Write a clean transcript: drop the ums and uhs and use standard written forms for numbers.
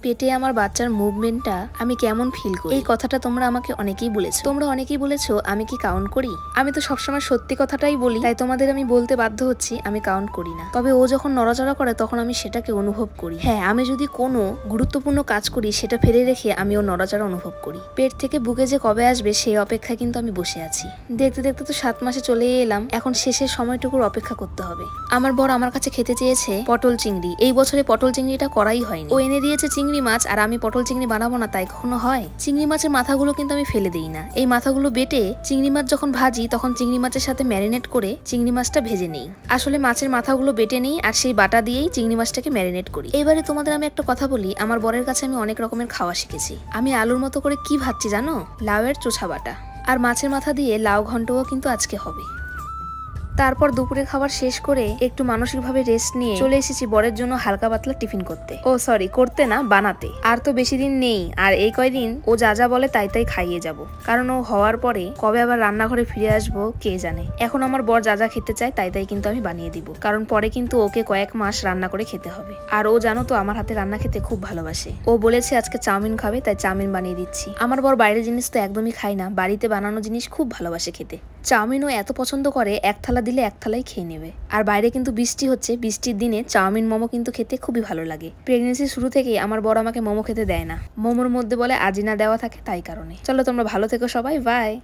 পেটে আমার বাচ্চার মুভমেন্টটা আমি কেমন ফিল করি, এই কথাটা তোমরা আমাকে অনেকেই বলেছো। আমি কি কাউন্ট করি? আমি তো সবসময় সত্যি কথাটাই বলি, তাই তোমাদের আমি বলতে বাধ্য হচ্ছি আমি কাউন্ট করি না। তবে ও যখন নড়াচড়া করে তখন আমি সেটাকে অনুভব করি। হ্যাঁ, আমি যদি কোনো গুরুত্বপূর্ণ কাজ করি সেটা ফেলে রেখে আমি ওর নড়াচড়া অনুভব করি। পেট থেকে বুকে যে কবে আসবে সেই অপেক্ষায় কিন্তু আমি বসে আছি। দেখতে দেখতে তো 7 মাসে চলে এলাম, এখন শেষের সময়টুকুর অপেক্ষা করতে হবে। আমার বর আমার কাছে খেতে চেয়েছে পটল চিংড়ি। এই বছরে পটল চিংড়িটা করাই হয়নি। ও এনে দিয়েছে চিংড়ি মাছ, আর আমি পটল চিংড়ি বানাবো না তাই কখনো হয়? চিংড়ি মাছের মাথাগুলো কিন্তু আমি ফেলে দিই না। এই মাথাগুলো বেটে চিংড়ি মাছ যখন ভাজি তখন চিংড়ি মাছের সাথে ম্যারিনেট করে চিংড়ি মাছটা ভেজে নেই। আসলে মাছের মাথাগুলো বেটে নেই আর সেই বাটা দিয়েই চিংড়ি মাছটাকে ম্যারিনেট করি। এবারে তোমাদের আমি একটা কথা বলি, আমার বরের কাছে আমি অনেক রকমের খাওয়া শিখেছি। আমি আলুর মতো করে কি ভাবছি জানো? লাউয়ের চোছা বাটা আর মাছের মাথা দিয়ে লাউ ঘন্টও কিন্তু আজকে হবে। তারপর দুপুরে খাবার শেষ করে একটু মানসিকভাবে রেস্ট নিয়ে চলে এসেছি বরের জন্য হালকা পাতলা টিফিন করতে। করতে না, বানাতে। আর তো বেশি দিন নেই, আর এই কয়দিন ও যা যা বলে তাই তাই খাইয়ে যাব। কারণ ও হওয়ার পরে কবে আবার রান্নাঘরে ফিরে আসবো কে জানে। এখন আমার বর যা যা খেতে চায় তাই তাই কিন্তু আমি বানিয়ে দিব, কারণ পরে কিন্তু ওকে কয়েক মাস রান্না করে খেতে হবে। আর ও জানো তো আমার হাতে রান্না খেতে খুব ভালোবাসে। ও বলেছে আজকে চাউমিন খাবে, তাই চাউমিন বানিয়ে দিচ্ছি। আমার বর বাইরের জিনিস তো একদমই খায় না, বাড়িতে বানানো জিনিস খুব ভালোবাসে খেতে। চাউমিনও এত পছন্দ করে, এক থালা দিলে এক থালাই খেয়ে নেবে। আর বাইরে কিন্তু বৃষ্টি হচ্ছে, বৃষ্টির দিনে চাউমিন মোমো কিন্তু খেতে খুবই ভালো লাগে। প্রেগনেন্সি শুরু থেকেই আমার বড় আমাকে মোমো খেতে দেয় না। মোমোর মধ্যে বলে আজিনা দেওয়া থাকে, তাই কারণে। চলো তোমরা ভালো থেকো সবাই, বাই।